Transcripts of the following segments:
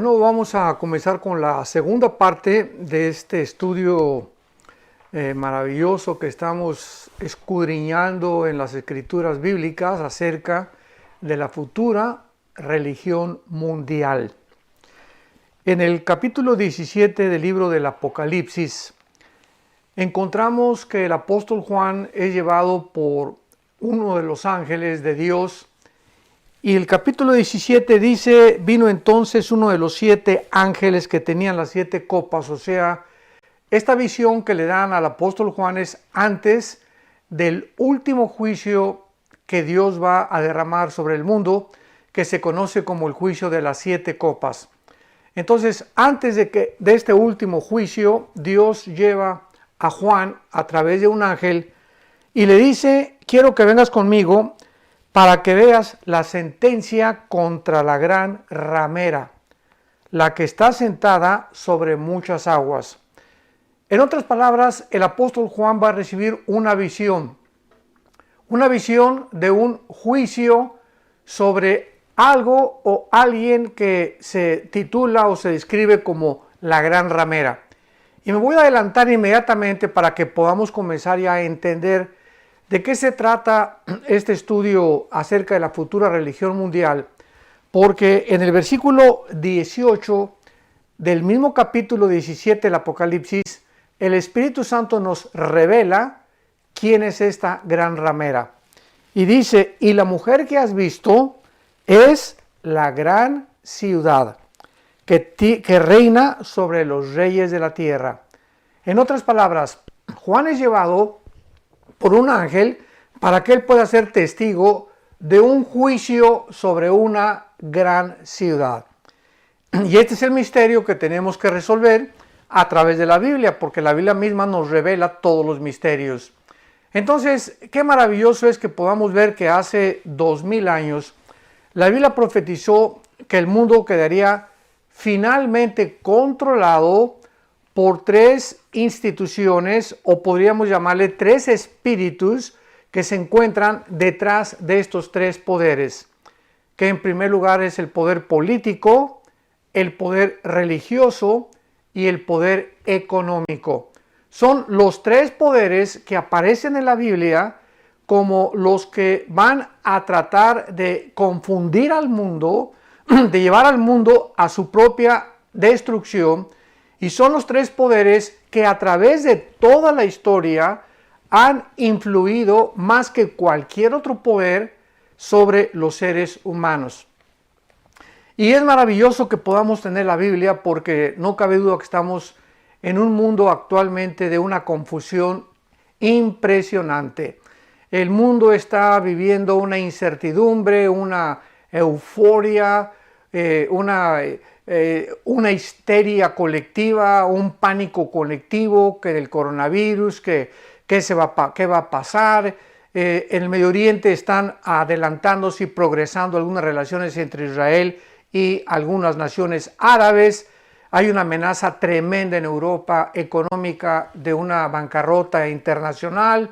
Bueno, vamos a comenzar con la segunda parte de este estudio maravilloso que estamos escudriñando en las escrituras bíblicas acerca de la futura religión mundial. En el capítulo 17 del libro del Apocalipsis encontramos que el apóstol Juan es llevado por uno de los ángeles de Dios. Y el capítulo 17 dice, vino entonces uno de los 7 ángeles que tenían las 7 copas. O sea, esta visión que le dan al apóstol Juan es antes del último juicio que Dios va a derramar sobre el mundo, que se conoce como el juicio de las 7 copas. Entonces, antes de este último juicio, Dios lleva a Juan a través de un ángel y le dice, quiero que vengas conmigo para que veas la sentencia contra la gran ramera, la que está sentada sobre muchas aguas. En otras palabras, el apóstol Juan va a recibir una visión de un juicio sobre algo o alguien que se titula o se describe como la gran ramera. Y me voy a adelantar inmediatamente para que podamos comenzar ya a entender ¿de qué se trata este estudio acerca de la futura religión mundial? Porque en el versículo 18 del mismo capítulo 17 del Apocalipsis, el Espíritu Santo nos revela quién es esta gran ramera. Y dice, y la mujer que has visto es la gran ciudad que reina sobre los reyes de la tierra. En otras palabras, Juan es llevado por un ángel para que él pueda ser testigo de un juicio sobre una gran ciudad. Y este es el misterio que tenemos que resolver a través de la Biblia, porque la Biblia misma nos revela todos los misterios. Entonces, qué maravilloso es que podamos ver que hace 2000 años la Biblia profetizó que el mundo quedaría finalmente controlado por 3 instituciones, o podríamos llamarle 3 espíritus que se encuentran detrás de estos 3 poderes, que en primer lugar es el poder político, el poder religioso y el poder económico. Son los 3 poderes que aparecen en la Biblia como los que van a tratar de confundir al mundo, de llevar al mundo a su propia destrucción. Y son los 3 poderes que a través de toda la historia han influido más que cualquier otro poder sobre los seres humanos. Y es maravilloso que podamos tener la Biblia porque no cabe duda que estamos en un mundo actualmente de una confusión impresionante. El mundo está viviendo una incertidumbre, una euforia, una histeria colectiva, un pánico colectivo que del coronavirus, qué va a pasar. En el Medio Oriente están adelantándose y progresando algunas relaciones entre Israel y algunas naciones árabes. Hay una amenaza tremenda en Europa económica de una bancarrota internacional.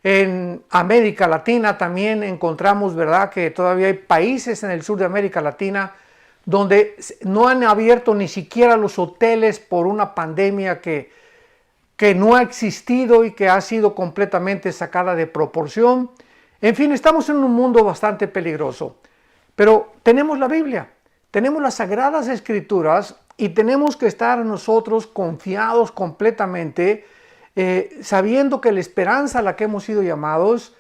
En América Latina también encontramos, ¿verdad?, que todavía hay países en el sur de América Latina donde no han abierto ni siquiera los hoteles por una pandemia que no ha existido y que ha sido completamente sacada de proporción. En fin, estamos en un mundo bastante peligroso. Pero tenemos la Biblia, tenemos las Sagradas Escrituras y tenemos que estar nosotros confiados completamente, sabiendo que la esperanza a la que hemos sido llamados,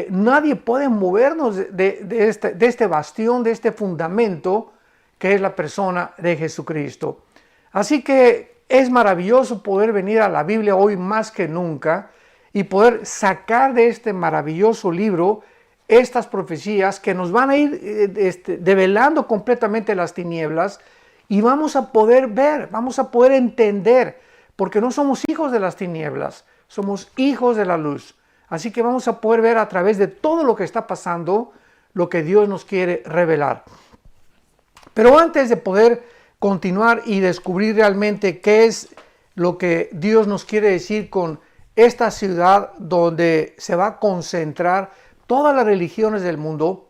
nadie puede movernos de este bastión, de este fundamento, que es la persona de Jesucristo. Así que es maravilloso poder venir a la Biblia hoy más que nunca y poder sacar de este maravilloso libro estas profecías que nos van a ir develando completamente las tinieblas y vamos a poder ver, vamos a poder entender, porque no somos hijos de las tinieblas, somos hijos de la luz. Así que vamos a poder ver a través de todo lo que está pasando lo que Dios nos quiere revelar. Pero antes de poder continuar y descubrir realmente qué es lo que Dios nos quiere decir con esta ciudad donde se va a concentrar todas las religiones del mundo,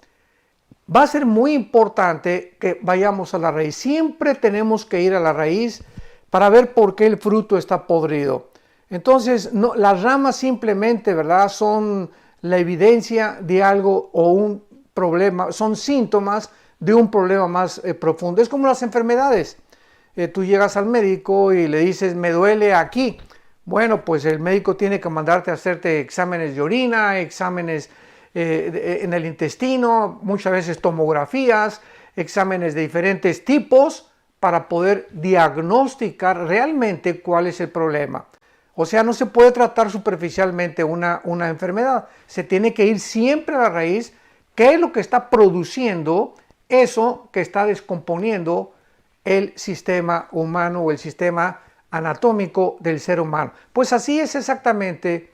va a ser muy importante que vayamos a la raíz. Siempre tenemos que ir a la raíz para ver por qué el fruto está podrido. Entonces, no, las ramas simplemente, ¿verdad?, son la evidencia de algo o un problema, son síntomas de un problema más profundo. Es como las enfermedades. Tú llegas al médico y le dices, me duele aquí. Bueno, pues el médico tiene que mandarte a hacerte exámenes de orina, exámenes en el intestino, muchas veces tomografías, exámenes de diferentes tipos para poder diagnosticar realmente cuál es el problema. O sea, no se puede tratar superficialmente una enfermedad. Se tiene que ir siempre a la raíz. ¿Qué es lo que está produciendo eso que está descomponiendo el sistema humano o el sistema anatómico del ser humano? Pues así es exactamente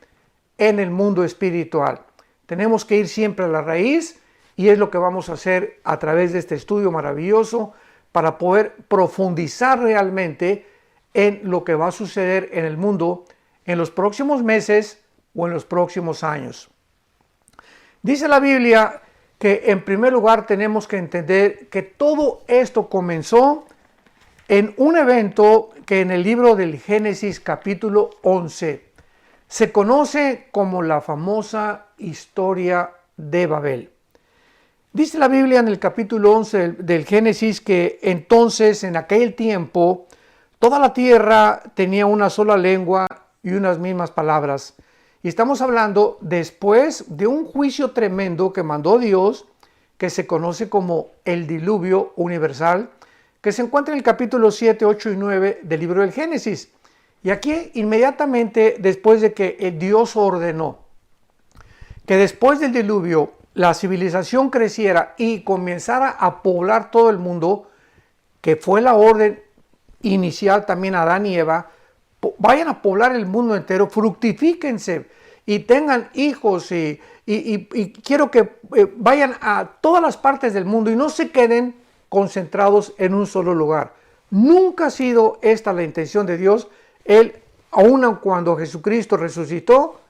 en el mundo espiritual. Tenemos que ir siempre a la raíz y es lo que vamos a hacer a través de este estudio maravilloso para poder profundizar realmente en lo que va a suceder en el mundo en los próximos meses o en los próximos años. Dice la Biblia que en primer lugar tenemos que entender que todo esto comenzó en un evento que en el libro del Génesis capítulo 11 se conoce como la famosa historia de Babel. Dice la Biblia en el capítulo 11 del Génesis que entonces en aquel tiempo toda la tierra tenía una sola lengua y unas mismas palabras. Y estamos hablando después de un juicio tremendo que mandó Dios, que se conoce como el diluvio universal, que se encuentra en el capítulo 7, 8 y 9 del libro del Génesis. Y aquí inmediatamente después de que Dios ordenó que después del diluvio la civilización creciera y comenzara a poblar todo el mundo, que fue la orden inicial también a Adán y Eva, vayan a poblar el mundo entero, fructifíquense y tengan hijos y quiero que vayan a todas las partes del mundo y no se queden concentrados en un solo lugar. Nunca ha sido esta la intención de Dios. Él, aun cuando Jesucristo resucitó,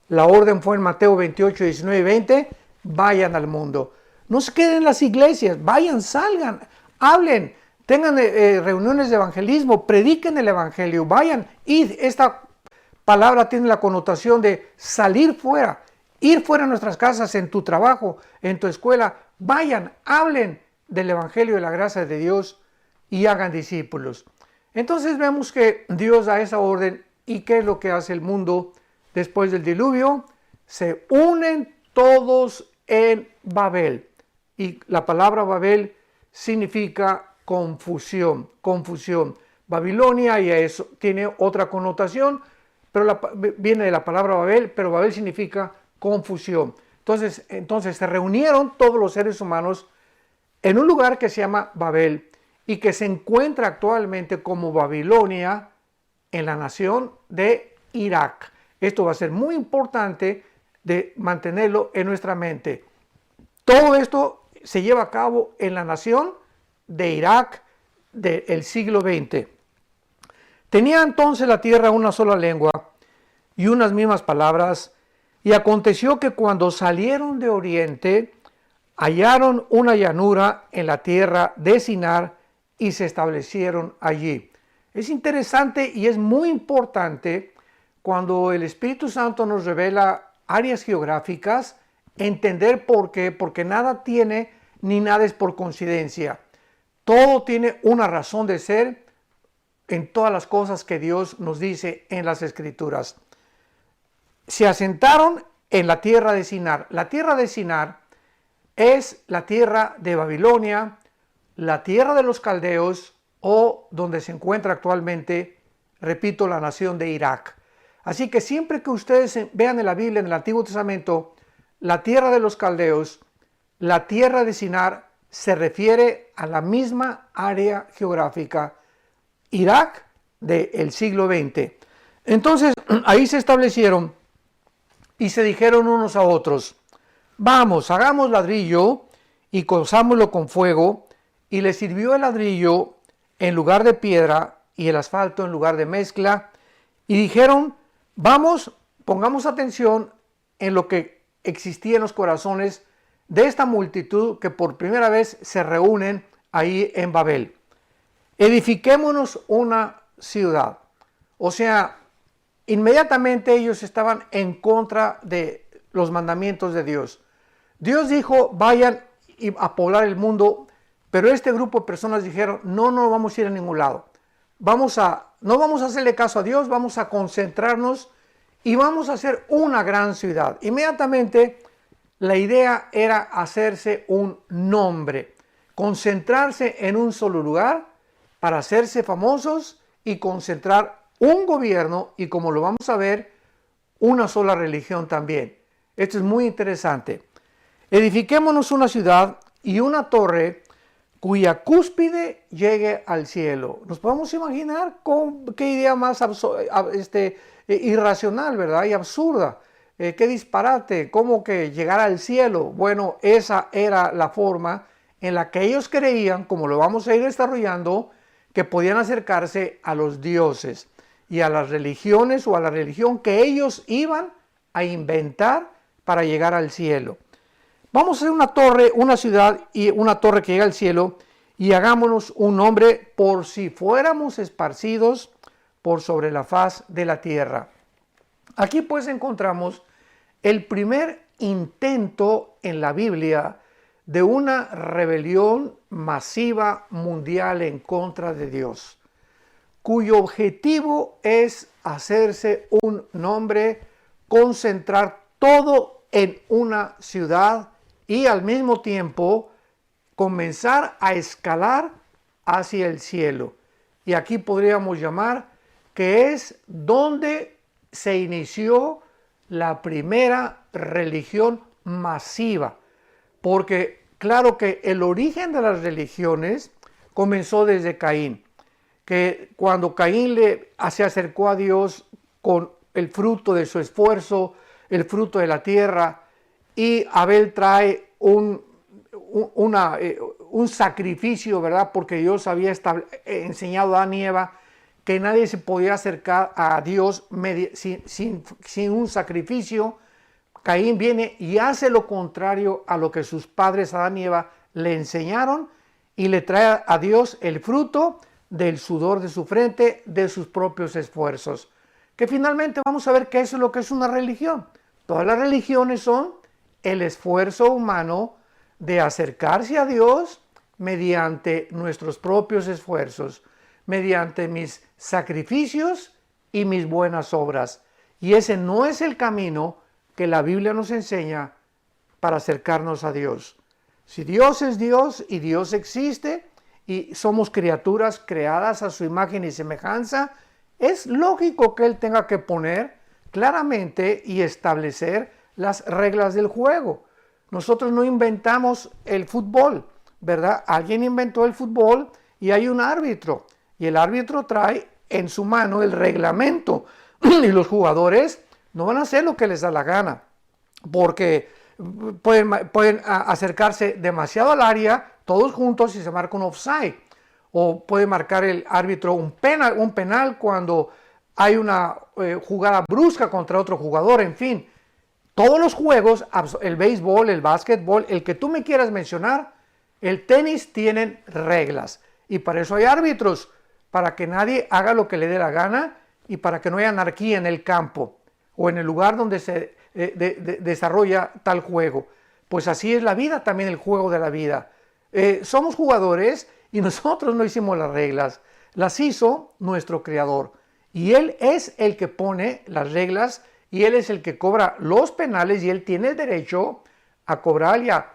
la orden fue en Mateo 28, 19 y 20, vayan al mundo. No se queden en las iglesias, vayan, salgan, hablen, tengan reuniones de evangelismo, prediquen el evangelio, vayan. Y esta palabra tiene la connotación de salir fuera, ir fuera de nuestras casas, en tu trabajo, en tu escuela, vayan, hablen del evangelio de la gracia de Dios y hagan discípulos. Entonces vemos que Dios da esa orden y ¿qué es lo que hace el mundo después del diluvio? Se unen todos en Babel. Y la palabra Babel significa confusión, confusión. Babilonia y eso tiene otra connotación, pero viene de la palabra Babel, pero Babel significa confusión. Entonces se reunieron todos los seres humanos en un lugar que se llama Babel y que se encuentra actualmente como Babilonia en la nación de Irak. Esto va a ser muy importante de mantenerlo en nuestra mente. Todo esto se lleva a cabo en la nación de Irak del siglo XX. Tenía entonces la tierra una sola lengua y unas mismas palabras, y aconteció que cuando salieron de oriente, hallaron una llanura en la tierra de Sinar y se establecieron allí. Es interesante y es muy importante cuando el Espíritu Santo nos revela áreas geográficas, entender por qué, porque nada tiene ni nada es por coincidencia. Todo tiene una razón de ser en todas las cosas que Dios nos dice en las Escrituras. Se asentaron en la tierra de Sinar. La tierra de Sinar es la tierra de Babilonia, la tierra de los caldeos o donde se encuentra actualmente, repito, la nación de Irak. Así que siempre que ustedes vean en la Biblia, en el Antiguo Testamento, la tierra de los caldeos, la tierra de Sinar, se refiere a la misma área geográfica, Irak del siglo XX. Entonces, ahí se establecieron y se dijeron unos a otros, vamos, hagamos ladrillo y cozámoslo con fuego, y les sirvió el ladrillo en lugar de piedra y el asfalto en lugar de mezcla, y dijeron, vamos, pongamos atención en lo que existía en los corazones de esta multitud que por primera vez se reúnen ahí en Babel. Edifiquémonos una ciudad. O sea, inmediatamente ellos estaban en contra de los mandamientos de Dios. Dios dijo, vayan a poblar el mundo, pero este grupo de personas dijeron, no vamos a ir a ningún lado. No vamos a hacerle caso a Dios, vamos a concentrarnos y vamos a hacer una gran ciudad. Inmediatamente la idea era hacerse un nombre, concentrarse en un solo lugar para hacerse famosos y concentrar un gobierno y, como lo vamos a ver, una sola religión también. Esto es muy interesante. Edifiquémonos una ciudad y una torre cuya cúspide llegue al cielo. Nos podemos imaginar qué idea más irracional, ¿verdad? Y absurda. Qué disparate, ¿cómo que llegar al cielo? Bueno, esa era la forma en la que ellos creían, como lo vamos a ir desarrollando, que podían acercarse a los dioses y a las religiones o a la religión que ellos iban a inventar para llegar al cielo. Vamos a hacer una torre, una ciudad y una torre que llegue al cielo y hagámonos un nombre por si fuéramos esparcidos por sobre la faz de la tierra. Aquí pues encontramos el primer intento en la Biblia de una rebelión masiva mundial en contra de Dios, cuyo objetivo es hacerse un nombre, concentrar todo en una ciudad y al mismo tiempo comenzar a escalar hacia el cielo. Y aquí podríamos llamar que es donde se inició la primera religión masiva. Porque claro que el origen de las religiones comenzó desde Caín. Que cuando Caín se acercó a Dios con el fruto de su esfuerzo, el fruto de la tierra, y Abel trae un sacrificio, ¿verdad? Porque Dios había enseñado a Adán y Eva que nadie se podía acercar a Dios sin un sacrificio. Caín viene y hace lo contrario a lo que sus padres Adán y Eva le enseñaron y le trae a Dios el fruto del sudor de su frente, de sus propios esfuerzos. Que finalmente vamos a ver qué es lo que es una religión. Todas las religiones son el esfuerzo humano de acercarse a Dios mediante nuestros propios esfuerzos, mediante mis sacrificios y mis buenas obras. Y ese no es el camino que la Biblia nos enseña para acercarnos a Dios. Si Dios es Dios y Dios existe y somos criaturas creadas a su imagen y semejanza, es lógico que Él tenga que poner claramente y establecer las reglas del juego. Nosotros no inventamos el fútbol, ¿verdad? Alguien inventó el fútbol y hay un árbitro. Y el árbitro trae en su mano el reglamento. Y los jugadores no van a hacer lo que les da la gana. Porque pueden acercarse demasiado al área, todos juntos, y se marca un offside. O puede marcar el árbitro un penal cuando hay una jugada brusca contra otro jugador, en fin. Todos los juegos, el béisbol, el básquetbol, el que tú me quieras mencionar, el tenis, tienen reglas. Y para eso hay árbitros, para que nadie haga lo que le dé la gana y para que no haya anarquía en el campo o en el lugar donde se desarrolla tal juego. Pues así es la vida, también el juego de la vida. Somos jugadores y nosotros no hicimos las reglas, las hizo nuestro Creador. Y Él es el que pone las reglas y Él es el que cobra los penales y Él tiene el derecho a cobrar y a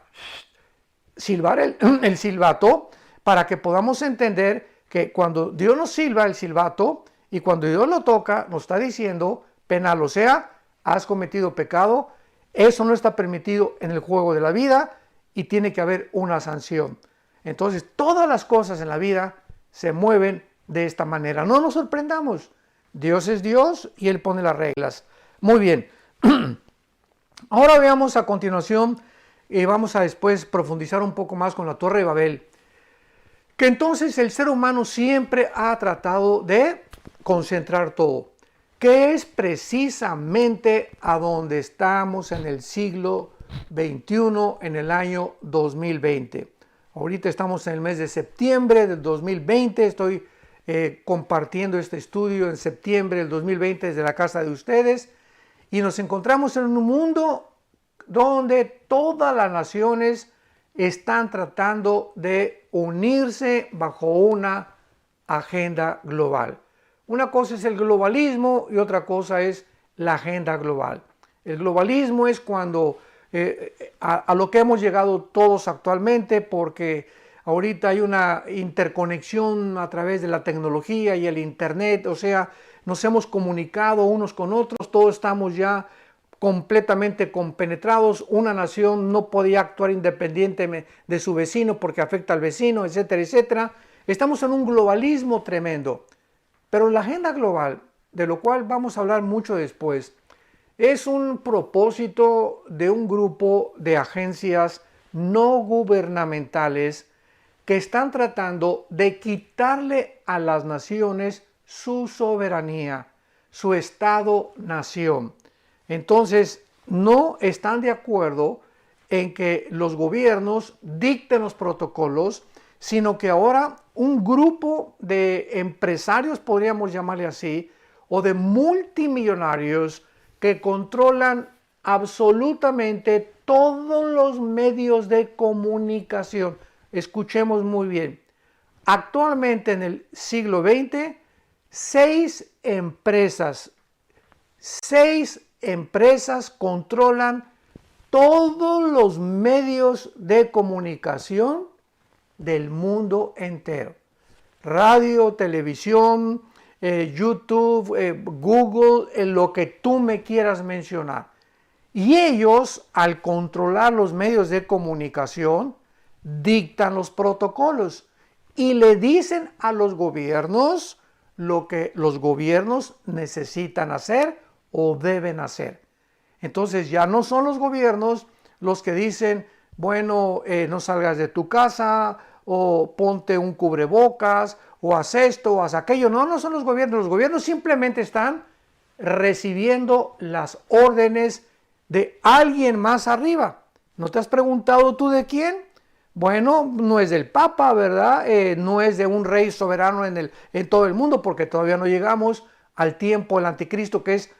silbar el silbato para que podamos entender que cuando Dios nos silba el silbato y cuando Dios lo toca, nos está diciendo penal, o sea, has cometido pecado, eso no está permitido en el juego de la vida y tiene que haber una sanción. Entonces, todas las cosas en la vida se mueven de esta manera. No nos sorprendamos, Dios es Dios y Él pone las reglas. Muy bien, ahora veamos a continuación y vamos a después profundizar un poco más con la Torre de Babel, que entonces el ser humano siempre ha tratado de concentrar todo, que es precisamente a donde estamos en el siglo 21 en el año 2020. Ahorita estamos en el mes de septiembre del 2020. Estoy compartiendo este estudio en septiembre del 2020 desde la casa de ustedes. Y nos encontramos en un mundo donde todas las naciones están tratando de unirse bajo una agenda global. Una cosa es el globalismo y otra cosa es la agenda global. El globalismo es cuando a lo que hemos llegado todos actualmente, porque ahorita hay una interconexión a través de la tecnología y el internet, o sea, nos hemos comunicado unos con otros, todos estamos ya completamente compenetrados. Una nación no podía actuar independiente de su vecino porque afecta al vecino, etcétera, etcétera. Estamos en un globalismo tremendo. Pero la agenda global, de lo cual vamos a hablar mucho después, es un propósito de un grupo de agencias no gubernamentales que están tratando de quitarle a las naciones su soberanía, su Estado-nación. Entonces, no están de acuerdo en que los gobiernos dicten los protocolos, sino que ahora un grupo de empresarios, podríamos llamarle así, o de multimillonarios que controlan absolutamente todos los medios de comunicación. Escuchemos muy bien. Actualmente en el siglo XX, seis empresas controlan todos los medios de comunicación del mundo entero. Radio, televisión, YouTube, Google, lo que tú me quieras mencionar. Y ellos, al controlar los medios de comunicación, dictan los protocolos y le dicen a los gobiernos lo que los gobiernos necesitan hacer o deben hacer. Entonces ya no son los gobiernos los que dicen, bueno, no salgas de tu casa, o ponte un cubrebocas, o haz esto, o haz aquello. No, no son los gobiernos simplemente están recibiendo las órdenes de alguien más arriba. ¿No te has preguntado tú de quién? Bueno, no es del Papa, ¿verdad? No es de un rey soberano en todo el mundo, porque todavía no llegamos al tiempo del anticristo, que es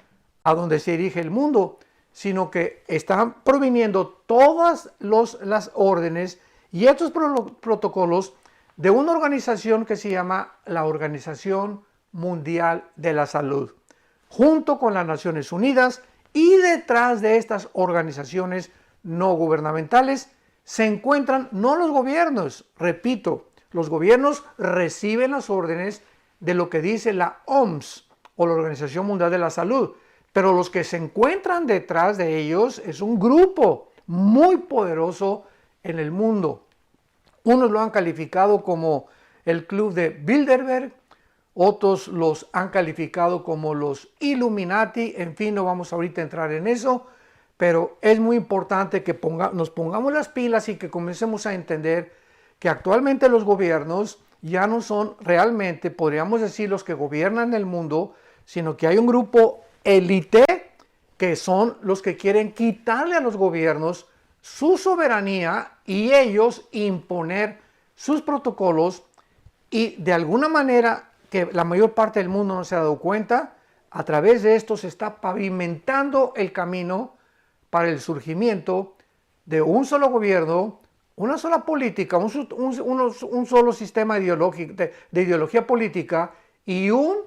a donde se dirige el mundo, sino que están proviniendo todas las órdenes y estos protocolos de una organización que se llama la Organización Mundial de la Salud, junto con las Naciones Unidas, y detrás de estas organizaciones no gubernamentales se encuentran no los gobiernos, repito, los gobiernos reciben las órdenes de lo que dice la OMS o la Organización Mundial de la Salud, pero los que se encuentran detrás de ellos es un grupo muy poderoso en el mundo. Unos lo han calificado como el Club de Bilderberg, otros los han calificado como los Illuminati, en fin, no vamos ahorita a entrar en eso, pero es muy importante que nos pongamos las pilas y que comencemos a entender que actualmente los gobiernos ya no son realmente, podríamos decir, los que gobiernan el mundo, sino que hay un grupo élite que son los que quieren quitarle a los gobiernos su soberanía y ellos imponer sus protocolos, y de alguna manera que la mayor parte del mundo no se ha dado cuenta, a través de esto se está pavimentando el camino para el surgimiento de un solo gobierno, una sola política, un solo sistema ideológico, de ideología política, y un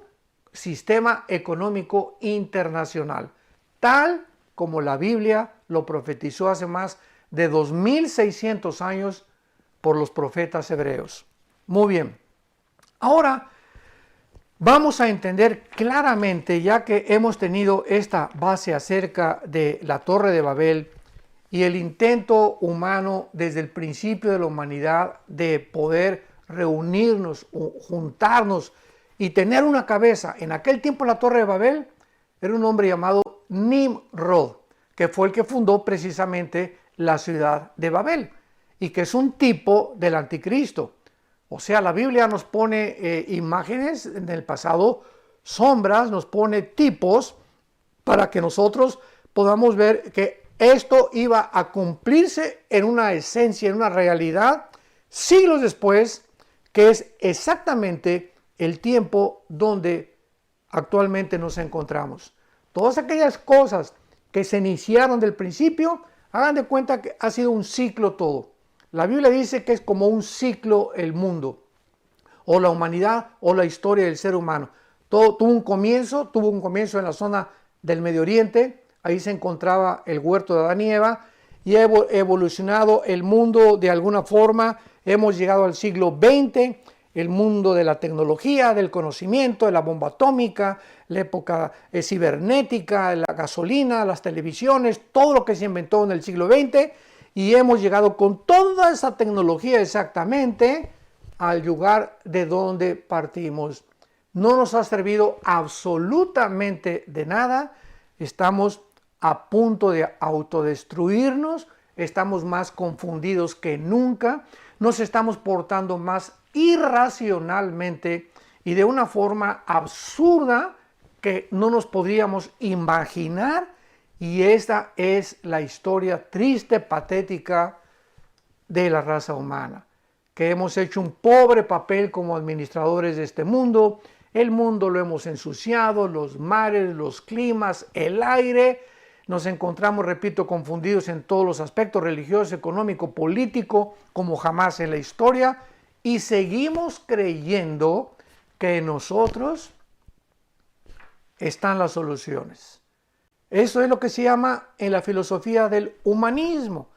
sistema económico internacional, tal como la Biblia lo profetizó hace más de 2600 años por los profetas hebreos. Muy bien, ahora vamos a entender claramente, ya que hemos tenido esta base acerca de la Torre de Babel y el intento humano desde el principio de la humanidad de poder reunirnos, juntarnos y tener una cabeza. En aquel tiempo la Torre de Babel era un hombre llamado Nimrod, que fue el que fundó precisamente la ciudad de Babel y que es un tipo del anticristo. O sea, la Biblia nos pone imágenes en el pasado, sombras, nos pone tipos para que nosotros podamos ver que esto iba a cumplirse en una esencia, en una realidad, siglos después, que es exactamente el tiempo donde actualmente nos encontramos. Todas aquellas cosas que se iniciaron del principio, hagan de cuenta que ha sido un ciclo todo. La Biblia dice que es como un ciclo el mundo, o la humanidad, o la historia del ser humano. Todo tuvo un comienzo en la zona del Medio Oriente, ahí se encontraba el huerto de Adán y Eva, y ha evolucionado el mundo de alguna forma. Hemos llegado al siglo XX, el mundo de la tecnología, del conocimiento, de la bomba atómica, la época cibernética, la gasolina, las televisiones, todo lo que se inventó en el siglo XX, y hemos llegado con toda esa tecnología exactamente al lugar de donde partimos. No nos ha servido absolutamente de nada, estamos a punto de autodestruirnos, estamos más confundidos que nunca, nos estamos portando más irracionalmente y de una forma absurda que no nos podríamos imaginar, y esta es la historia triste, patética de la raza humana, que hemos hecho un pobre papel como administradores de este mundo. El mundo lo hemos ensuciado, los mares, los climas, el aire. Nos encontramos, repito, confundidos en todos los aspectos, religioso, económico, político, como jamás en la historia, y seguimos creyendo que en nosotros están las soluciones. Eso es lo que se llama en la filosofía del humanismo.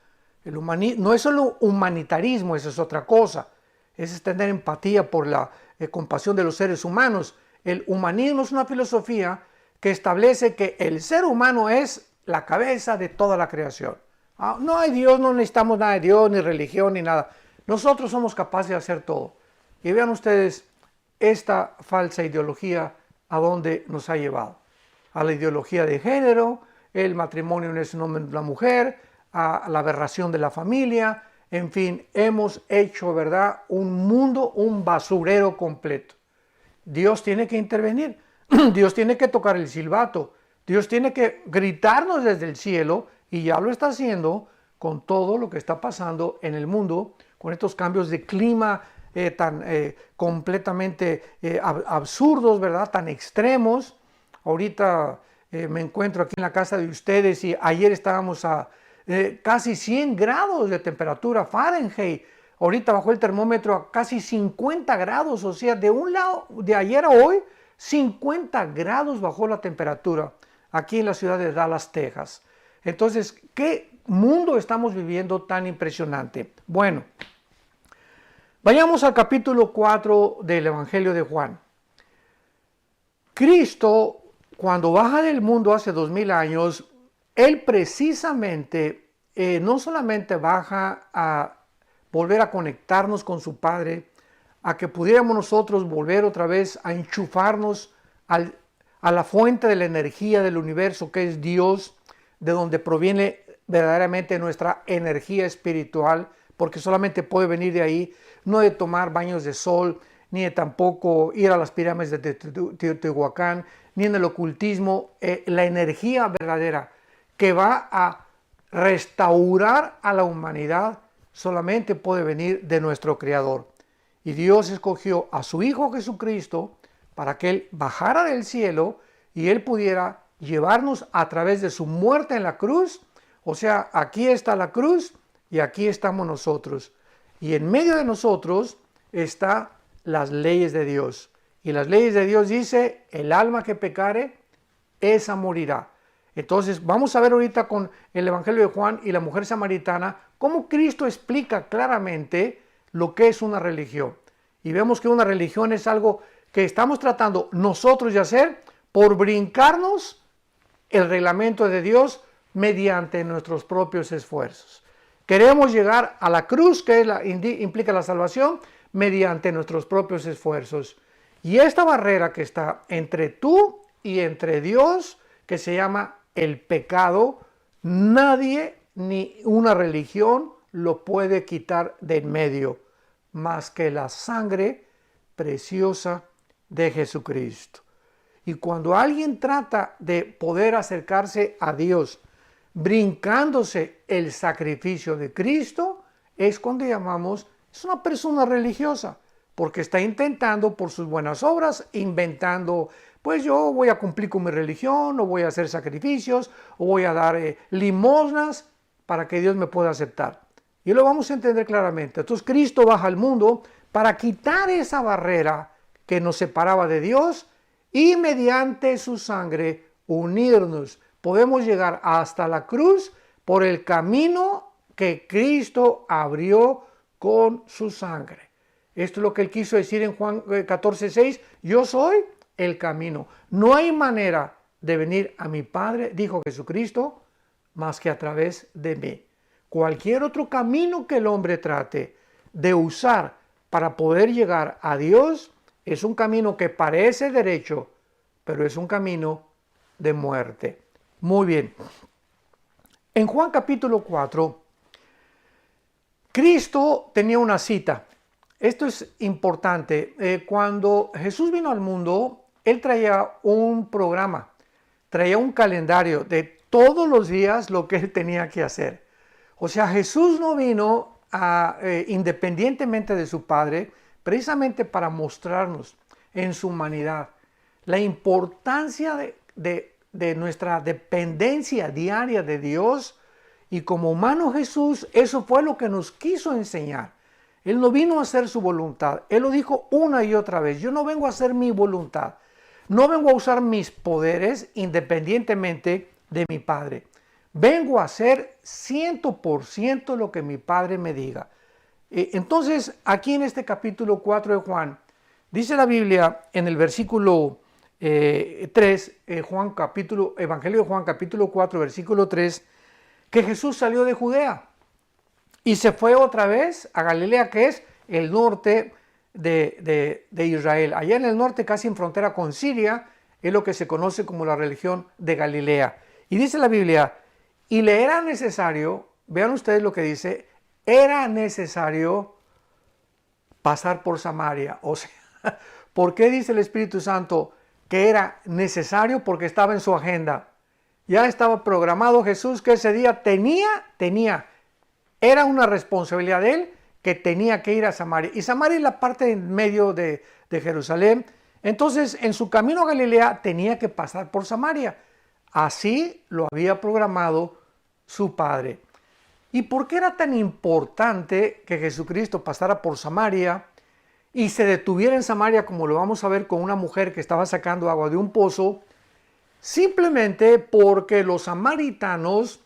El humanismo no es solo humanitarismo, eso es otra cosa. Es tener empatía por la compasión de los seres humanos. El humanismo es una filosofía que establece que el ser humano es la cabeza de toda la creación. No hay Dios, no necesitamos nada de Dios, ni religión, ni nada. Nosotros somos capaces de hacer todo. Y vean ustedes esta falsa ideología a dónde nos ha llevado. A la ideología de género, el matrimonio no es un hombre y una mujer, a la aberración de la familia, en fin, hemos hecho, ¿verdad?, un mundo, un basurero completo. Dios tiene que intervenir, Dios tiene que tocar el silbato, Dios tiene que gritarnos desde el cielo, y ya lo está haciendo con todo lo que está pasando en el mundo, con estos cambios de clima tan completamente absurdos, ¿verdad?, tan extremos. Ahorita me encuentro aquí en la casa de ustedes y ayer estábamos a casi 100 grados de temperatura Fahrenheit. Ahorita bajó el termómetro a casi 50 grados, o sea, de un lado, de ayer a hoy, 50 grados bajó la temperatura aquí en la ciudad de Dallas, Texas. Entonces, ¿qué mundo estamos viviendo tan impresionante? Bueno, vayamos al capítulo 4 del Evangelio de Juan. Cristo, cuando baja del mundo hace 2000 años, Él precisamente no solamente baja a volver a conectarnos con su Padre, a que pudiéramos nosotros volver otra vez a enchufarnos a la fuente de la energía del universo, que es Dios, de donde proviene verdaderamente nuestra energía espiritual, porque solamente puede venir de ahí, no de tomar baños de sol, ni de tampoco ir a las pirámides de Teotihuacán, ni en el ocultismo. La energía verdadera que va a restaurar a la humanidad solamente puede venir de nuestro Creador. Y Dios escogió a su Hijo Jesucristo para que Él bajara del cielo y Él pudiera llevarnos a través de su muerte en la cruz. O sea, aquí está la cruz y aquí estamos nosotros. Y en medio de nosotros están las leyes de Dios. Y las leyes de Dios dice, el alma que pecare, esa morirá. Entonces vamos a ver ahorita con el Evangelio de Juan y la mujer samaritana cómo Cristo explica claramente lo que es una religión. Y vemos que una religión es algo que estamos tratando nosotros de hacer por brincarnos el reglamento de Dios mediante nuestros propios esfuerzos. Queremos llegar a la cruz, que implica la salvación, mediante nuestros propios esfuerzos. Y esta barrera que está entre tú y entre Dios, que se llama el pecado, nadie ni una religión lo puede quitar de en medio, más que la sangre preciosa de Jesucristo. Y cuando alguien trata de poder acercarse a Dios brincándose el sacrificio de Cristo, es cuando llamamos, es una persona religiosa, porque está intentando por sus buenas obras, inventando, pues yo voy a cumplir con mi religión, o voy a hacer sacrificios, o voy a dar limosnas para que Dios me pueda aceptar. Y lo vamos a entender claramente. Entonces Cristo baja al mundo para quitar esa barrera que nos separaba de Dios y mediante su sangre unirnos. Podemos llegar hasta la cruz por el camino que Cristo abrió con su sangre. Esto es lo que él quiso decir en Juan 14:6. Yo soy el camino. No hay manera de venir a mi Padre, dijo Jesucristo, más que a través de mí. Cualquier otro camino que el hombre trate de usar para poder llegar a Dios es un camino que parece derecho, pero es un camino de muerte. Muy bien. En Juan capítulo 4, Cristo tenía una cita. Esto es importante. Cuando Jesús vino al mundo, Él traía un programa, traía un calendario de todos los días lo que Él tenía que hacer. O sea, Jesús no vino independientemente de su Padre, precisamente para mostrarnos en su humanidad la importancia de nuestra dependencia diaria de Dios. Y como humano Jesús, eso fue lo que nos quiso enseñar. Él no vino a hacer su voluntad. Él lo dijo una y otra vez. Yo no vengo a hacer mi voluntad. No vengo a usar mis poderes independientemente de mi Padre. Vengo a hacer 100% lo que mi Padre me diga. Entonces, aquí en este capítulo 4 de Juan, dice la Biblia en el versículo 3, Evangelio de Juan capítulo 4, versículo 3, que Jesús salió de Judea y se fue otra vez a Galilea, que es el norte de Israel. Allá en el norte, casi en frontera con Siria, es lo que se conoce como la región de Galilea. Y dice la Biblia, y le era necesario, vean ustedes lo que dice, era necesario pasar por Samaria. O sea, ¿por qué dice el Espíritu Santo que era necesario? Porque estaba en su agenda. Ya estaba programado Jesús que ese día era una responsabilidad de él que tenía que ir a Samaria. Y Samaria es la parte en medio de Jerusalén. Entonces, en su camino a Galilea tenía que pasar por Samaria. Así lo había programado su Padre. ¿Y por qué era tan importante que Jesucristo pasara por Samaria y se detuviera en Samaria, como lo vamos a ver con una mujer que estaba sacando agua de un pozo? Simplemente porque los samaritanos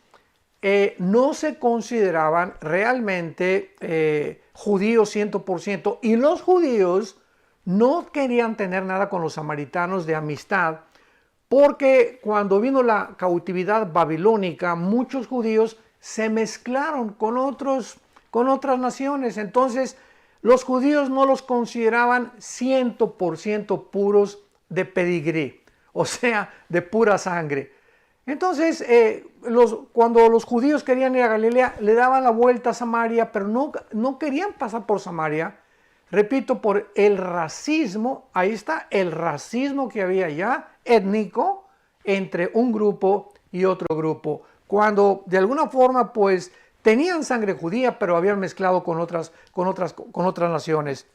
no se consideraban realmente judíos 100%, y los judíos no querían tener nada con los samaritanos de amistad, porque cuando vino la cautividad babilónica, muchos judíos se mezclaron con otras naciones. Entonces, los judíos no los consideraban 100% puros de pedigrí, o sea, de pura sangre. Entonces, cuando los judíos querían ir a Galilea, le daban la vuelta a Samaria, pero no querían pasar por Samaria. Repito, por el racismo. Ahí está el racismo que había allá, étnico, entre un grupo y otro grupo. Cuando de alguna forma pues tenían sangre judía, pero habían mezclado con otras naciones.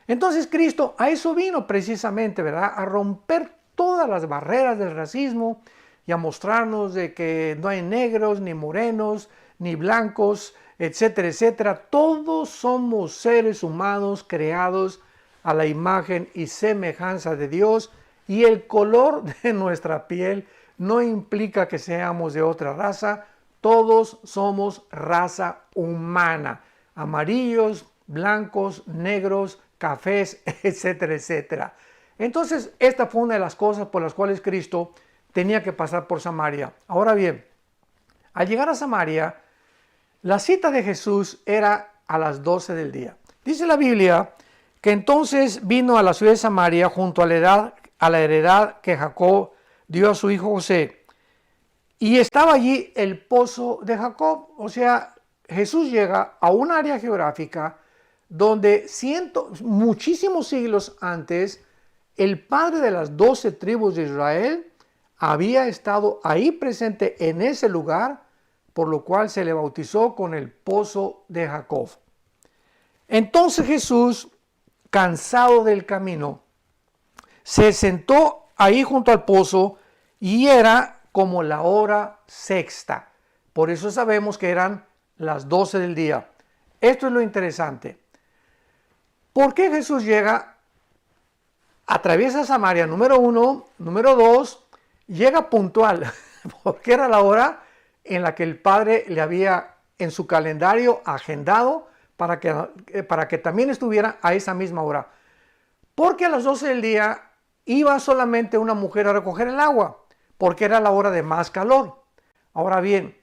Entonces Cristo a eso vino precisamente, ¿verdad? A romper todas las barreras del racismo y a mostrarnos de que no hay negros, ni morenos, ni blancos, etcétera, etcétera. Todos somos seres humanos creados a la imagen y semejanza de Dios, y el color de nuestra piel no implica que seamos de otra raza. Todos somos raza humana, amarillos, blancos, negros, cafés, etcétera, etcétera. Entonces, esta fue una de las cosas por las cuales Cristo tenía que pasar por Samaria. Ahora bien, al llegar a Samaria, la cita de Jesús era a las 12 del día. Dice la Biblia que entonces vino a la ciudad de Samaria junto a la heredad que Jacob dio a su hijo José. Y estaba allí el pozo de Jacob. O sea, Jesús llega a un área geográfica donde muchísimos siglos antes, el padre de las 12 tribus de Israel había estado ahí presente en ese lugar, por lo cual se le bautizó con el pozo de Jacob. Entonces Jesús, cansado del camino, se sentó ahí junto al pozo y era como la hora sexta. Por eso sabemos que eran las 12 del día. Esto es lo interesante. ¿Por qué Jesús llega, atraviesa Samaria, número 1, número 2, llega puntual? Porque era la hora en la que el Padre le había en su calendario agendado para que también estuviera a esa misma hora. Porque a las 12 del día iba solamente una mujer a recoger el agua, porque era la hora de más calor. Ahora bien,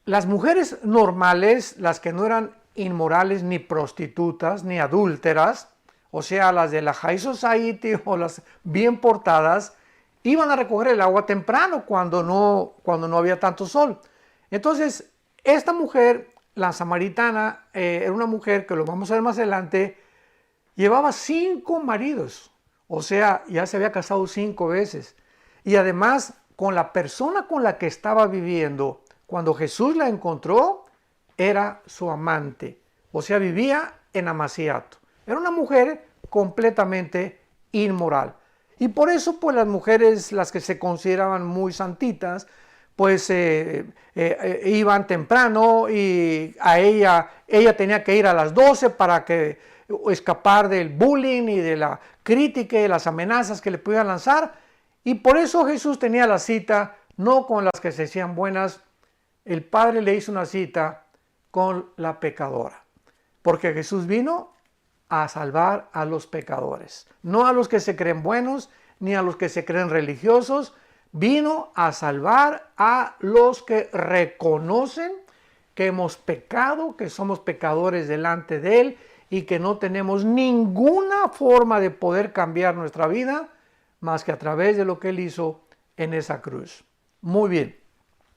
las mujeres normales, las que no eran inmorales, ni prostitutas, ni adúlteras, o sea, las de la High Society o las bien portadas, iban a recoger el agua temprano cuando no había tanto sol. Entonces, esta mujer, la samaritana, era una mujer que lo vamos a ver más adelante, llevaba 5 maridos, o sea, ya se había casado 5 veces. Y además, con la persona con la que estaba viviendo, cuando Jesús la encontró, era su amante, o sea, vivía en amaciato. Era una mujer completamente inmoral. Y por eso, pues las mujeres, las que se consideraban muy santitas, pues iban temprano y ella tenía que ir a las 12 para escapar del bullying y de la crítica y las amenazas que le pudieran lanzar. Y por eso Jesús tenía la cita no con las que se hacían buenas. El Padre le hizo una cita con la pecadora, porque Jesús vino a salvar a los pecadores, no a los que se creen buenos ni a los que se creen religiosos. Vino a salvar a los que reconocen que hemos pecado, que somos pecadores delante de Él y que no tenemos ninguna forma de poder cambiar nuestra vida más que a través de lo que Él hizo en esa cruz. Muy bien.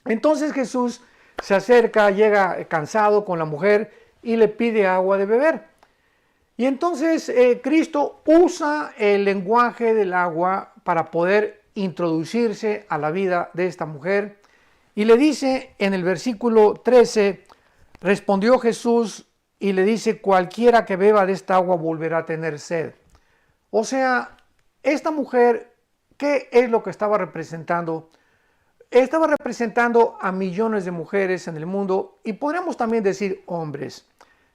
Entonces Jesús se acerca, llega cansado con la mujer y le pide agua de beber. Y entonces Cristo usa el lenguaje del agua para poder introducirse a la vida de esta mujer. Y le dice en el versículo 13, respondió Jesús y le dice, cualquiera que beba de esta agua volverá a tener sed. O sea, esta mujer, ¿qué es lo que estaba representando? Estaba representando a millones de mujeres en el mundo y podríamos también decir hombres,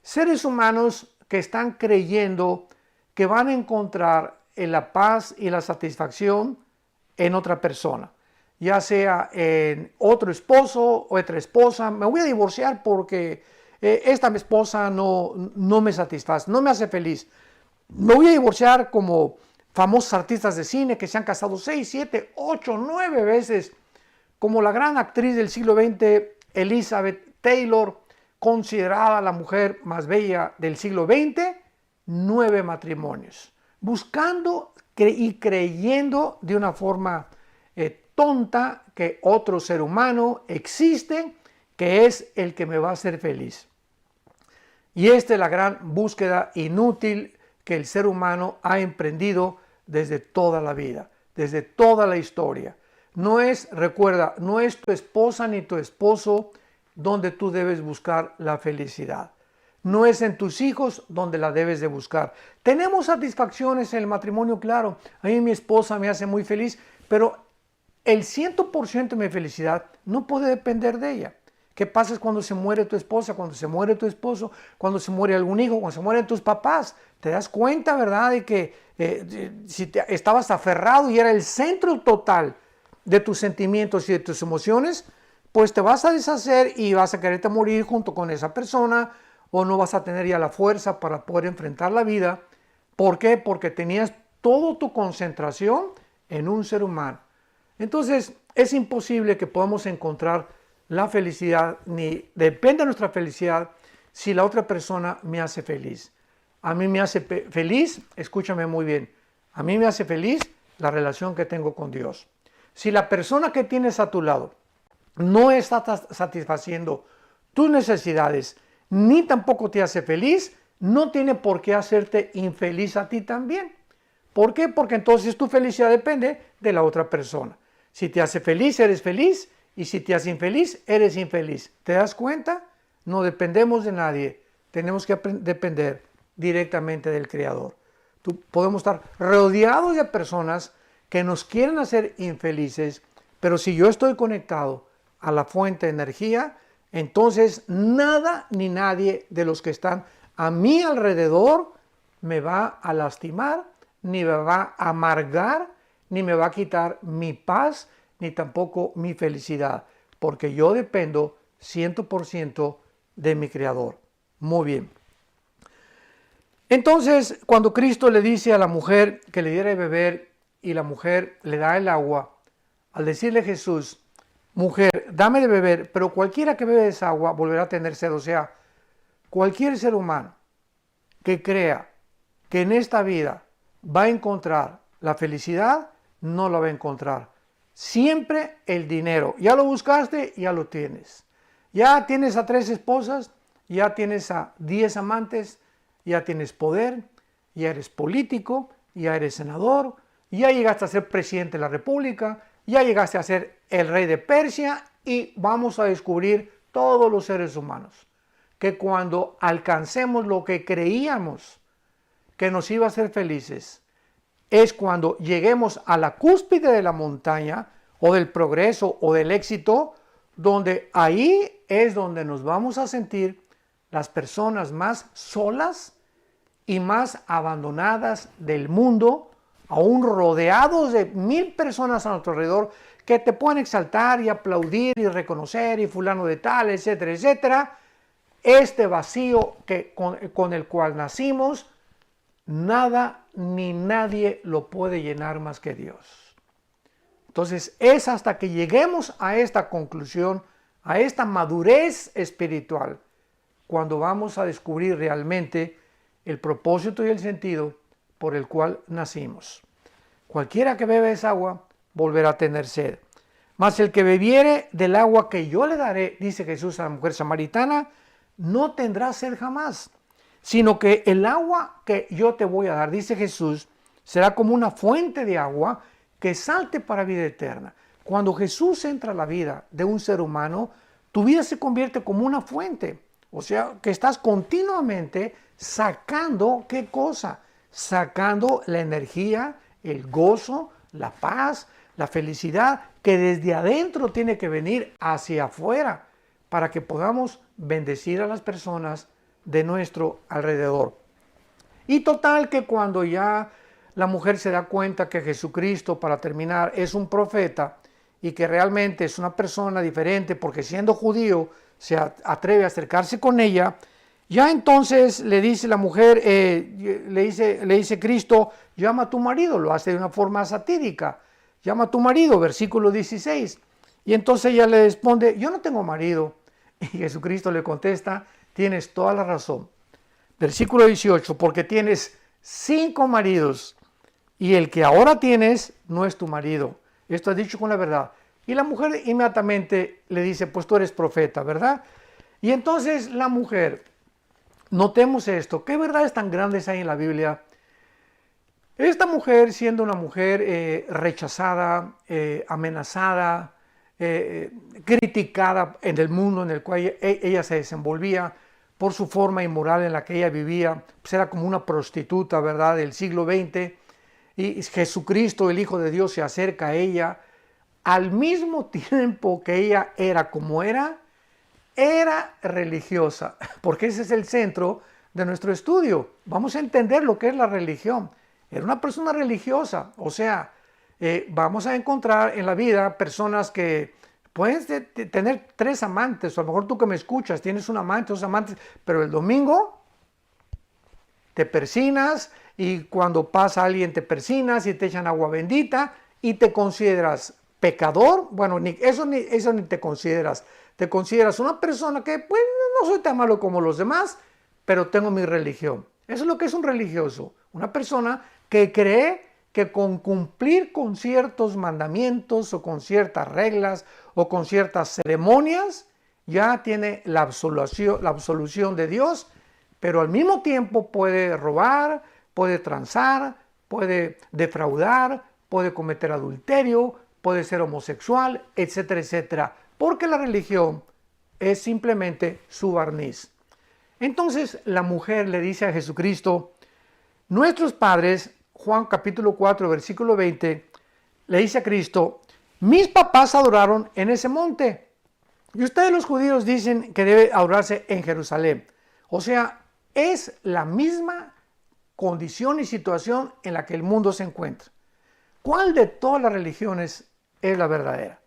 seres humanos que están creyendo que van a encontrar la paz y la satisfacción en otra persona, ya sea en otro esposo o otra esposa. Me voy a divorciar porque esta mi esposa no me satisface, no me hace feliz. Me voy a divorciar como famosos artistas de cine que se han casado 6, 7, 8, 9 veces, como la gran actriz del siglo XX, Elizabeth Taylor, considerada la mujer más bella del siglo XX, 9 matrimonios, buscando y creyendo de una forma tonta que otro ser humano existe, que es el que me va a hacer feliz. Y esta es la gran búsqueda inútil que el ser humano ha emprendido desde toda la vida, desde toda la historia. Recuerda, no es tu esposa ni tu esposo donde tú debes buscar la felicidad. No es en tus hijos donde la debes de buscar. Tenemos satisfacciones en el matrimonio, claro. A mí mi esposa me hace muy feliz, pero el 100% de mi felicidad no puede depender de ella. ¿Qué pasa cuando se muere tu esposa, cuando se muere tu esposo, cuando se muere algún hijo, cuando se mueren tus papás? Te das cuenta, ¿verdad?, de que si estabas aferrado y era el centro total de tus sentimientos y de tus emociones, pues te vas a deshacer y vas a quererte morir junto con esa persona, o no vas a tener ya la fuerza para poder enfrentar la vida. ¿Por qué? Porque tenías toda tu concentración en un ser humano. Entonces, es imposible que podamos encontrar la felicidad, ni depende de nuestra felicidad, si la otra persona me hace feliz. A mí me hace feliz, escúchame muy bien, a mí me hace feliz la relación que tengo con Dios. Si la persona que tienes a tu lado no está satisfaciendo tus necesidades, ni tampoco te hace feliz, no tiene por qué hacerte infeliz a ti también. ¿Por qué? Porque entonces tu felicidad depende de la otra persona. Si te hace feliz, eres feliz, y si te hace infeliz, eres infeliz. ¿Te das cuenta? No dependemos de nadie, tenemos que depender directamente del Creador. Podemos estar rodeados de personas que nos quieren hacer infelices, pero si yo estoy conectado a la fuente de energía, entonces nada ni nadie de los que están a mi alrededor me va a lastimar, ni me va a amargar, ni me va a quitar mi paz, ni tampoco mi felicidad, porque yo dependo 100% de mi Creador. Muy bien. Entonces, cuando Cristo le dice a la mujer que le diera de beber y la mujer le da el agua, al decirle Jesús, mujer, dame de beber, pero cualquiera que bebe esa agua volverá a tener sed. O sea, cualquier ser humano que crea que en esta vida va a encontrar la felicidad, no la va a encontrar. Siempre el dinero. Ya lo buscaste, ya lo tienes. Ya tienes a 3 esposas, ya tienes a 10 amantes, ya tienes poder, ya eres político, ya eres senador, ya llegaste a ser presidente de la República, ya llegaste a ser el rey de Persia y vamos a descubrir todos los seres humanos que cuando alcancemos lo que creíamos que nos iba a hacer felices, es cuando lleguemos a la cúspide de la montaña o del progreso o del éxito, donde ahí es donde nos vamos a sentir las personas más solas y más abandonadas del mundo, aún rodeados de 1000 personas a nuestro alrededor que te pueden exaltar y aplaudir y reconocer y fulano de tal, etcétera, etcétera. Este vacío con el cual nacimos, nada ni nadie lo puede llenar más que Dios. Entonces es hasta que lleguemos a esta conclusión, a esta madurez espiritual, cuando vamos a descubrir realmente el propósito y el sentido por el cual nacimos. Cualquiera que bebe esa agua volverá a tener sed. Mas el que bebiere del agua que yo le daré, dice Jesús a la mujer samaritana, no tendrá sed jamás, sino que el agua que yo te voy a dar, dice Jesús, será como una fuente de agua que salte para vida eterna. Cuando Jesús entra a la vida de un ser humano, tu vida se convierte como una fuente. O sea, que estás continuamente sacando, ¿qué cosa? Sacando la energía, el gozo, la paz, la felicidad, que desde adentro tiene que venir hacia afuera para que podamos bendecir a las personas de nuestro alrededor. Y total que cuando ya la mujer se da cuenta que Jesucristo, para terminar, es un profeta y que realmente es una persona diferente porque siendo judío se atreve a acercarse con ella, ya entonces le dice la mujer, le dice Cristo, llama a tu marido, lo hace de una forma satírica, llama a tu marido, versículo 16. Y entonces ella le responde, yo no tengo marido. Y Jesucristo le contesta, tienes toda la razón. Versículo 18, porque tienes 5 maridos y el que ahora tienes no es tu marido. Esto es dicho con la verdad. Y la mujer inmediatamente le dice, pues tú eres profeta, ¿verdad? Y entonces la mujer, notemos esto, ¿qué verdades tan grandes hay en la Biblia? Esta mujer, siendo una mujer rechazada, amenazada, criticada en el mundo en el cual ella se desenvolvía por su forma inmoral en la que ella vivía, pues era como una prostituta, ¿verdad?, del siglo XX, y Jesucristo, el Hijo de Dios, se acerca a ella, al mismo tiempo que ella era como era religiosa, porque ese es el centro de nuestro estudio. Vamos a entender lo que es la religión. Era una persona religiosa, o sea, vamos a encontrar en la vida personas que pueden tener 3 amantes, o a lo mejor tú que me escuchas tienes un amante, 2 amantes, pero el domingo te persinas y cuando pasa alguien te persinas y te echan agua bendita y te consideras pecador. Bueno, eso ni te consideras una persona que pues no soy tan malo como los demás, pero tengo mi religión. Eso es lo que es un religioso, una persona que cree que con cumplir con ciertos mandamientos o con ciertas reglas o con ciertas ceremonias ya tiene la absolución de Dios, pero al mismo tiempo puede robar, puede transar, puede defraudar, puede cometer adulterio, puede ser homosexual, etcétera, etcétera. porque la religión es simplemente su barniz. Entonces la mujer le dice a Jesucristo, nuestros padres, Juan capítulo 4, versículo 20, le dice a Cristo, mis papás adoraron en ese monte. Y ustedes los judíos dicen que debe adorarse en Jerusalén. O sea, es la misma condición y situación en la que el mundo se encuentra. ¿Cuál de todas las religiones es la verdadera?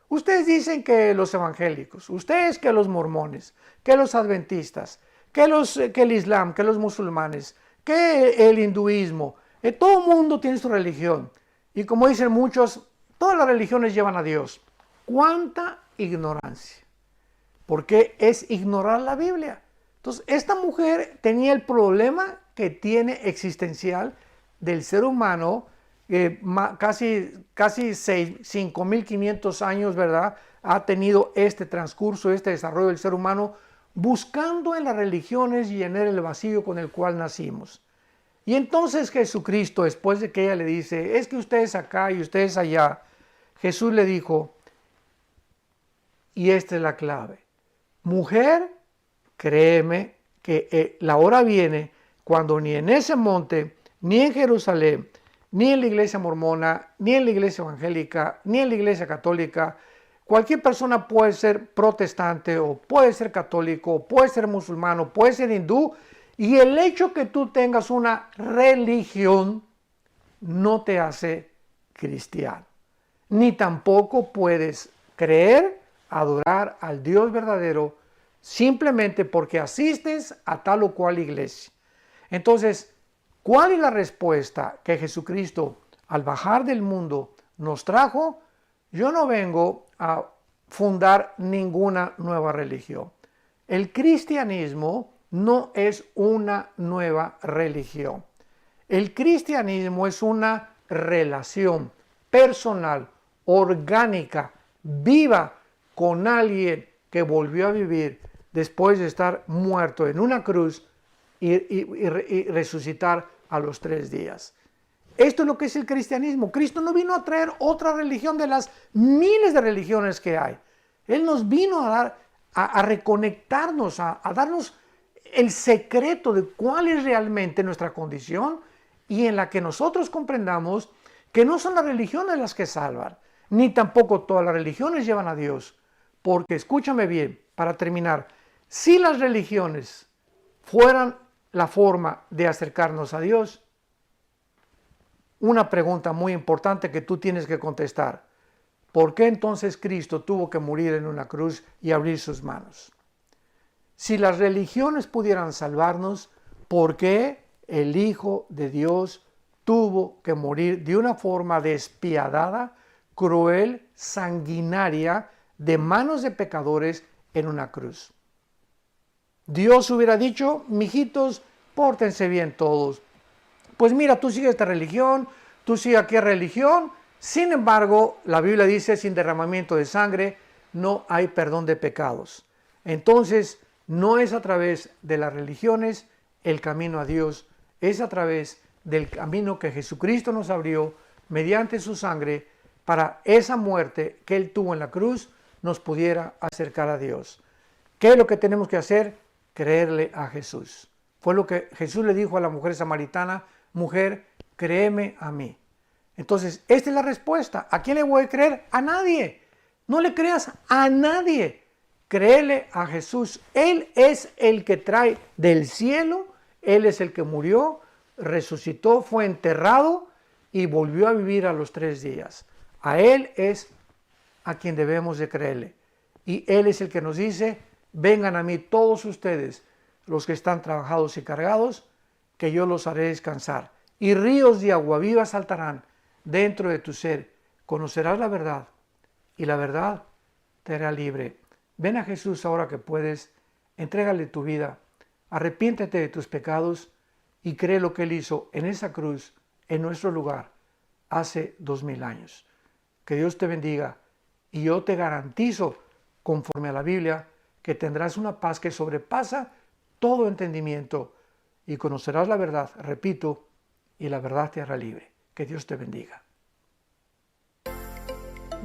Ustedes dicen que los evangélicos, ustedes que los mormones, que los adventistas, que el islam, que los musulmanes, que el hinduismo, todo el mundo tiene su religión. Y como dicen muchos, todas las religiones llevan a Dios. ¿Cuánta ignorancia? Porque es ignorar la Biblia. Entonces, esta mujer tenía el problema que tiene existencial del ser humano, casi 5.500 años, ¿verdad? Ha tenido este transcurso, este desarrollo del ser humano, buscando en las religiones llenar el vacío con el cual nacimos. Y entonces Jesucristo, después de que ella le dice, es que ustedes acá y ustedes allá, Jesús le dijo, y esta es la clave, mujer, créeme que la hora viene cuando ni en ese monte, ni en Jerusalén, ni en la iglesia mormona, ni en la iglesia evangélica, ni en la iglesia católica, cualquier persona puede ser protestante o puede ser católico, o puede ser musulmano, puede ser hindú, y el hecho que tú tengas una religión no te hace cristiano, ni tampoco puedes creer, adorar al Dios verdadero simplemente porque asistes a tal o cual iglesia. Entonces, ¿cuál es la respuesta que Jesucristo al bajar del mundo nos trajo? Yo no vengo a fundar ninguna nueva religión. El cristianismo no es una nueva religión. El cristianismo es una relación personal, orgánica, viva con alguien que volvió a vivir después de estar muerto en una cruz y resucitar a los 3 días. Esto es lo que es el cristianismo. Cristo no vino a traer otra religión de las miles de religiones que hay. Él nos vino a reconectarnos, a darnos el secreto de cuál es realmente nuestra condición y en la que nosotros comprendamos que no son las religiones las que salvan, ni tampoco todas las religiones llevan a Dios. Porque, escúchame bien, para terminar, si las religiones fueran la forma de acercarnos a Dios, una pregunta muy importante que tú tienes que contestar. ¿Por qué entonces Cristo tuvo que morir en una cruz y abrir sus manos? Si las religiones pudieran salvarnos, ¿por qué el Hijo de Dios tuvo que morir de una forma despiadada, cruel, sanguinaria, de manos de pecadores en una cruz? Dios hubiera dicho, mijitos, pórtense bien todos. Pues mira, tú sigues esta religión, tú sigues aquella religión. Sin embargo, la Biblia dice, sin derramamiento de sangre no hay perdón de pecados. Entonces, no es a través de las religiones el camino a Dios, es a través del camino que Jesucristo nos abrió mediante su sangre para esa muerte que Él tuvo en la cruz nos pudiera acercar a Dios. ¿Qué es lo que tenemos que hacer? Creerle a Jesús. Fue lo que Jesús le dijo a la mujer samaritana, mujer, créeme a mí. Entonces, esta es la respuesta. ¿A quién le voy a creer? A nadie. No le creas a nadie. Créele a Jesús. Él es el que trae del cielo, Él es el que murió, resucitó, fue enterrado y volvió a vivir a los 3 días. A Él es a quien debemos de creerle. Y Él es el que nos dice, vengan a mí todos ustedes, los que están trabajados y cargados, que yo los haré descansar. Y ríos de agua viva saltarán dentro de tu ser. Conocerás la verdad y la verdad te hará libre. Ven a Jesús ahora que puedes, entrégale tu vida, arrepiéntete de tus pecados y cree lo que Él hizo en esa cruz, en nuestro lugar, hace 2000 años. Que Dios te bendiga y yo te garantizo, conforme a la Biblia, que tendrás una paz que sobrepasa todo entendimiento y conocerás la verdad, repito, y la verdad te hará libre. Que Dios te bendiga.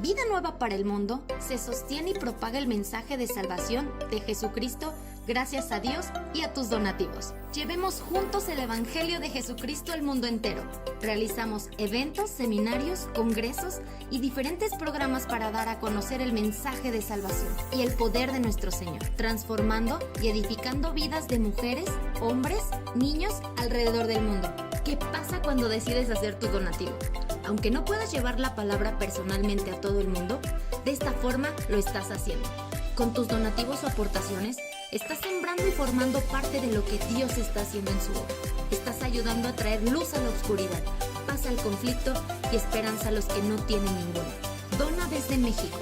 Vida Nueva para el Mundo se sostiene y propaga el mensaje de salvación de Jesucristo gracias a Dios y a tus donativos. Llevemos juntos el Evangelio de Jesucristo al mundo entero. Realizamos eventos, seminarios, congresos y diferentes programas para dar a conocer el mensaje de salvación y el poder de nuestro Señor, transformando y edificando vidas de mujeres, hombres, niños alrededor del mundo. ¿Qué pasa cuando decides hacer tu donativo? Aunque no puedas llevar la palabra personalmente a todo el mundo, de esta forma lo estás haciendo. Con tus donativos o aportaciones, estás sembrando y formando parte de lo que Dios está haciendo en su obra. Estás ayudando a traer luz a la oscuridad, paz al conflicto y esperanza a los que no tienen ninguna. Dona desde México.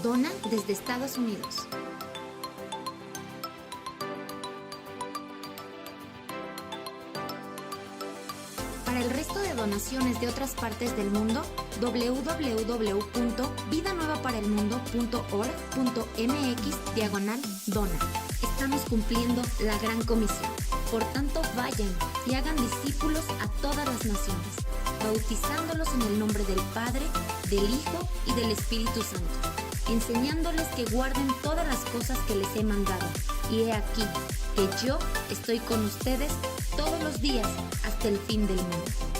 Dona desde Estados Unidos. Para el resto de donaciones de otras partes del mundo, www.vidanuevaparelmundo.org.mx/dona. Estamos cumpliendo la gran comisión. Por tanto, vayan y hagan discípulos a todas las naciones, bautizándolos en el nombre del Padre, del Hijo y del Espíritu Santo, enseñándoles que guarden todas las cosas que les he mandado. Y he aquí que yo estoy con ustedes todos los días hasta el fin del mundo.